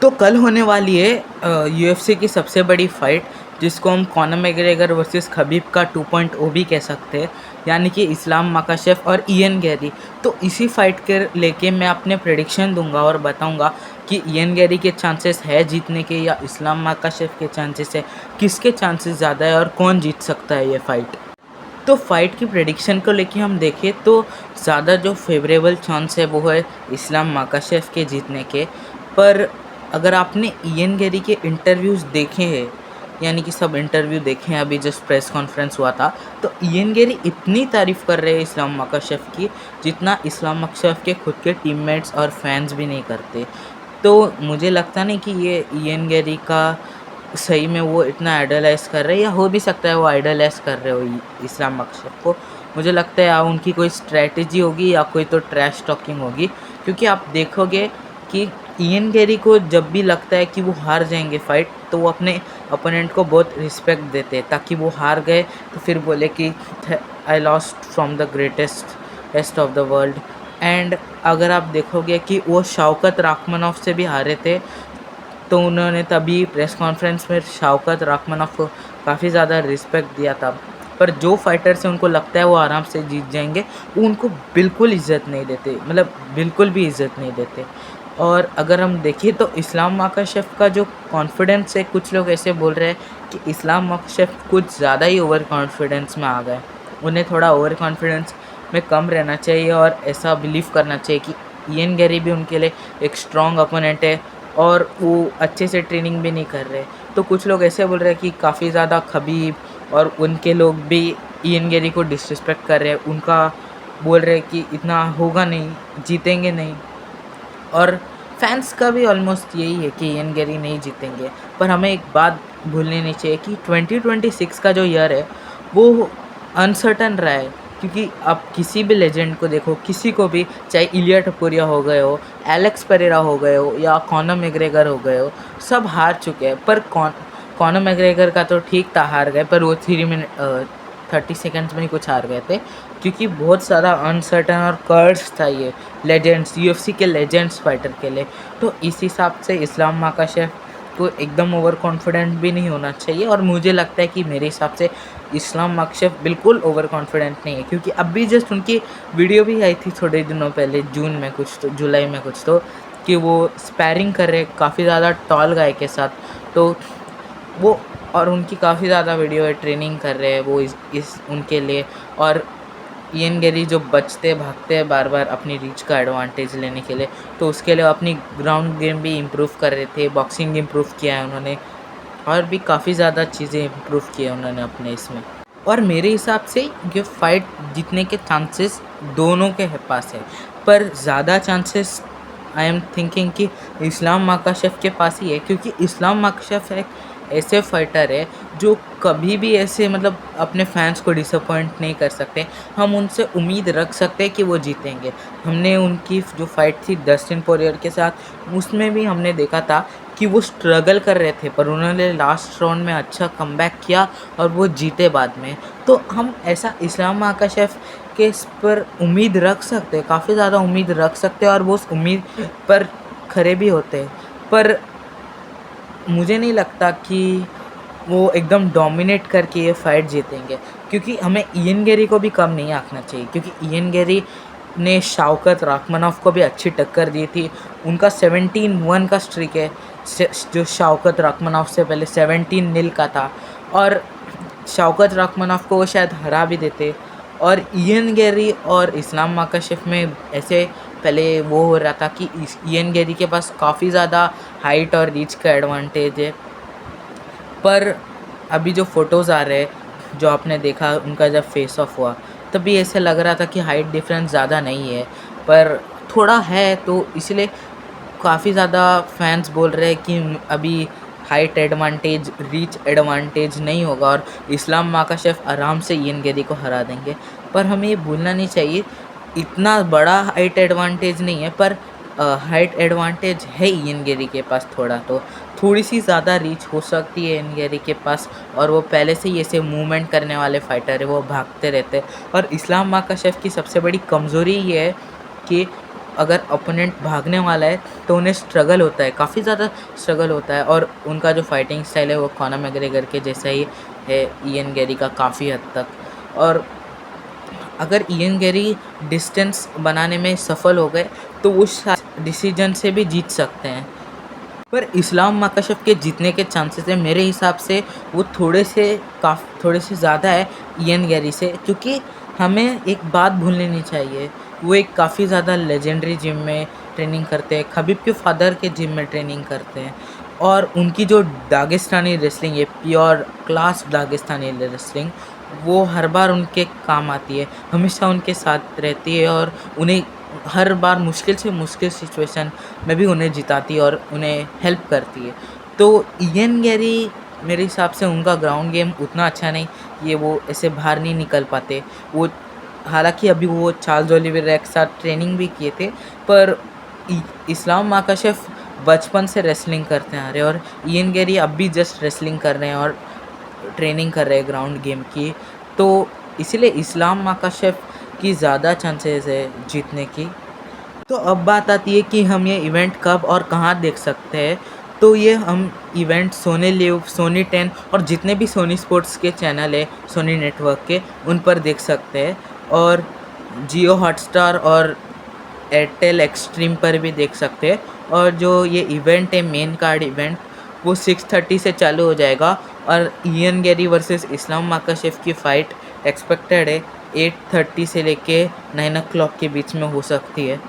तो कल होने वाली है यूएफसी की सबसे बड़ी फाइट, जिसको हम कॉनर मैग्रेगर वर्सेस खबीब का 2.0 भी कह सकते हैं, यानी कि इस्लाम माकाशेव और इयन गैरी। तो इसी फाइट के लेके मैं अपने प्रेडिक्शन दूंगा और बताऊंगा कि इयन गैरी के चांसेस है जीतने के या इस्लाम माकाशेव के चांसेस है, किसके चांसेस ज़्यादा है और कौन जीत सकता है ये फाइट। तो फाइट की प्रेडिक्शन को लेके हम देखें तो ज़्यादा जो फेवरेबल चांस है वो है इस्लाम माकाशेव के जीतने के। पर अगर आपने इयन गैरी के इंटरव्यूज़ देखे हैं, यानी कि सब इंटरव्यू देखे हैं, अभी जस्ट प्रेस कॉन्फ्रेंस हुआ था, तो इयन गैरी इतनी तारीफ़ कर रहे हैं इस्लाम माकाशेव की जितना इस्लाम माकाशेव के खुद के टीममेट्स और फैंस भी नहीं करते। तो मुझे लगता नहीं कि ये इयन गैरी का सही में वो इतना आइडलाइज़ कर रहे हैं, या हो भी सकता है वो आइडलाइज़ कर रहे हो इस्लाम माकाशेव को। मुझे लगता है या उनकी कोई स्ट्रैटेजी होगी या कोई तो ट्रैश टॉकिंग होगी, क्योंकि आप देखोगे कि इयन गैरी को जब भी लगता है कि वो हार जाएंगे फाइट, तो वो अपने अपोनेंट को बहुत रिस्पेक्ट देते हैं, ताकि वो हार गए तो फिर बोले कि I lost from the greatest of the world. And अगर आप देखोगे कि वो शौकत राखमनोव से भी हारे थे, तो उन्होंने तभी प्रेस कॉन्फ्रेंस में शौकत राखमनोव को काफ़ी ज़्यादा रिस्पेक्ट दिया था। पर जो फाइटर से उनको लगता है वो आराम से जीत जाएंगे, वो उनको बिल्कुल इज़्ज़त नहीं देते, मतलब बिल्कुल भी इज़्ज़त नहीं देते। और अगर हम देखें तो इस्लाम माकाशेव का जो कॉन्फिडेंस है, कुछ लोग ऐसे बोल रहे हैं कि इस्लाम माकाशेव कुछ ज़्यादा ही ओवर कॉन्फिडेंस में आ गए, उन्हें थोड़ा ओवर कॉन्फिडेंस में कम रहना चाहिए और ऐसा बिलीव करना चाहिए कि इयन गैरी भी उनके लिए एक स्ट्रॉन्ग अपोनेंट है और वो अच्छे से ट्रेनिंग भी नहीं कर रहे। तो कुछ लोग ऐसे बोल रहे हैं कि काफ़ी ज़्यादा खबीब और उनके लोग भी इयन गैरी को डिसरिस्पेक्ट कर रहे हैं, उनका बोल रहे हैं कि इतना होगा नहीं, जीतेंगे नहीं। और फैंस का भी ऑलमोस्ट यही है कि इयन गैरी नहीं जीतेंगे। पर हमें एक बात भूलनी नहीं चाहिए कि 2026 का जो ईयर है वो अनसर्टन रहा है, क्योंकि आप किसी भी लेजेंड को देखो, किसी को भी, चाहे इलिया टपोरिया हो गए हो, एलेक्स पेरेरा हो गए हो या कॉनर मैग्रेगर हो गए हो, सब हार चुके हैं। पर कॉनर मैग्रेगर का तो ठीक था, हार गए, पर वो 30 सेकेंड्स में ही कुछ हार गए थे, क्योंकि बहुत सारा अनसर्टन और कर्स था ये लेजेंड्स, यूएफसी के लेजेंड्स फाइटर के लिए। तो इस हिसाब से इस्लाम माकाशेव को एकदम ओवर कॉन्फिडेंट भी नहीं होना चाहिए, और मुझे लगता है कि मेरे हिसाब से इस्लाम माकाशेव बिल्कुल ओवर कॉन्फिडेंट नहीं है, क्योंकि अभी जस्ट उनकी वीडियो भी आई थी थोड़े दिनों पहले, जून में कुछ तो, जुलाई में कुछ तो, कि वो स्पैरिंग कर रहे काफ़ी ज़्यादा टॉल गाय के साथ। तो वो, और उनकी काफ़ी ज़्यादा वीडियो है, ट्रेनिंग कर रहे हैं वो इस उनके लिए। और इयन गैरी जो बचते भागते हैं बार बार अपनी रीच का एडवांटेज लेने के लिए, तो उसके लिए अपनी ग्राउंड गेम भी इम्प्रूव कर रहे थे, बॉक्सिंग इम्प्रूव किया है उन्होंने, और भी काफ़ी ज़्यादा चीज़ें इम्प्रूव की है उन्होंने अपने इसमें। और मेरे हिसाब से ये फाइट जीतने के चांसेस दोनों के पास है, पर ज़्यादा चांसेस आई एम थिंकिंग कि इस्लाम माकाशेव के पास ही है, क्योंकि इस्लाम माकाशेव एक ऐसे फाइटर है जो कभी भी ऐसे, मतलब अपने फैंस को डिसअपॉइंट नहीं कर सकते। हम उनसे उम्मीद रख सकते हैं कि वो जीतेंगे। हमने उनकी जो फाइट थी डस्टिन पोरियर के साथ, उसमें भी हमने देखा था कि वो स्ट्रगल कर रहे थे, पर उन्होंने लास्ट राउंड में अच्छा कमबैक किया और वो जीते बाद में। तो हम ऐसा इस्लाम माकाशेव के इस पर उम्मीद रख सकते हैं, काफ़ी ज़्यादा उम्मीद रख सकते हैं, और वो उस उम्मीद पर खरे भी होते हैं। पर मुझे नहीं लगता कि वो एकदम डोमिनेट करके ये फाइट जीतेंगे, क्योंकि हमें इयन गैरी को भी कम नहीं आंकना चाहिए, क्योंकि इयन गैरी ने शौकत राखमनोव को भी अच्छी टक्कर दी थी। उनका 17-1 का स्ट्रिक है, जो शौकत राखमनोव से पहले 17-0 का था, और शौकत राखमनोव को वो शायद हरा भी देते। और इयन गैरी और इस्लाम माकाशेव में ऐसे पहले वो हो रहा था कि इयन गैरी के पास काफ़ी ज़्यादा हाइट और रीच का एडवांटेज है। पर अभी जो फ़ोटोज़ आ रहे हैं, जो आपने देखा उनका जब फेस ऑफ हुआ, तभी ऐसे लग रहा था कि हाइट डिफरेंस ज़्यादा नहीं है, पर थोड़ा है। तो इसलिए काफ़ी ज़्यादा फैंस बोल रहे हैं कि अभी हाइट एडवांटेज, रीच एडवांटेज नहीं होगा और इस्लाम माकाशेव आराम से इयन गैरी को हरा देंगे। पर हमें ये भूलना नहीं चाहिए, इतना बड़ा हाइट एडवांटेज नहीं है, पर हाइट एडवांटेज है इयन गैरी के पास थोड़ा, तो थोड़ी सी ज़्यादा रीच हो सकती है इयन गैरी के पास। और वो पहले से ही ऐसे मूवमेंट करने वाले फाइटर है, वो भागते रहते हैं। और इस्लाम माकाशेव की सबसे बड़ी कमज़ोरी ये है कि अगर ओपोनेंट भागने वाला है तो उन्हें स्ट्रगल होता है, काफ़ी ज़्यादा स्ट्रगल होता है। और उनका जो फाइटिंग स्टाइल है वो कॉनर मैग्रेगर के जैसा ही है, इयन गैरी का काफ़ी हद तक। और अगर इयन गैरी डिस्टेंस बनाने में सफल हो गए तो उस डिसीजन से भी जीत सकते हैं। पर इस्लाम माकाशेव के जीतने के चांसेस है मेरे हिसाब से वो थोड़े से ज़्यादा है इयन गैरी से, क्योंकि हमें एक बात भूलनी नहीं चाहिए, वो एक काफ़ी ज़्यादा लेजेंडरी जिम में ट्रेनिंग करते हैं, खबीब के फादर के जिम में ट्रेनिंग करते हैं। और उनकी जो दागिस्तानी रेसलिंग है, प्योर क्लास दागिस्तानी रेसलिंग, वो हर बार उनके काम आती है, हमेशा उनके साथ रहती है और उन्हें हर बार मुश्किल से मुश्किल सिचुएशन में भी उन्हें जिताती है और उन्हें हेल्प करती है। तो इयन गैरी मेरे हिसाब से उनका ग्राउंड गेम उतना अच्छा नहीं, ये वो ऐसे बाहर नहीं निकल पाते। वो हालाँकि अभी वो चार्ल्स ओलिवेरा के साथ ट्रेनिंग भी किए थे, पर इस्लाम माकाशेव बचपन से रेसलिंग करते आ रहे हैं और इयन गैरी अब भी जस्ट रेसलिंग कर रहे हैं और ट्रेनिंग कर रहे हैं ग्राउंड गेम की। तो इसीलिए इस्लाम माकाशेव की ज़्यादा चांसेस है जीतने की। तो अब बात आती है कि हम ये इवेंट कब और कहाँ देख सकते हैं। तो ये हम इवेंट सोनी लिव, सोनी 10 और जितने भी सोनी स्पोर्ट्स के चैनल है सोनी नेटवर्क के, उन पर देख सकते हैं। और जियो हॉटस्टार और एयरटेल एक्सट्रीम पर भी देख सकते हैं। और जो ये इवेंट है, मेन कार्ड इवेंट, वो 6:30 से चालू हो जाएगा और इयन गैरी वर्सेस इस्लाम माकाशेव की फ़ाइट एक्सपेक्टेड है 8:30 से लेके 9 o'clock के बीच में हो सकती है।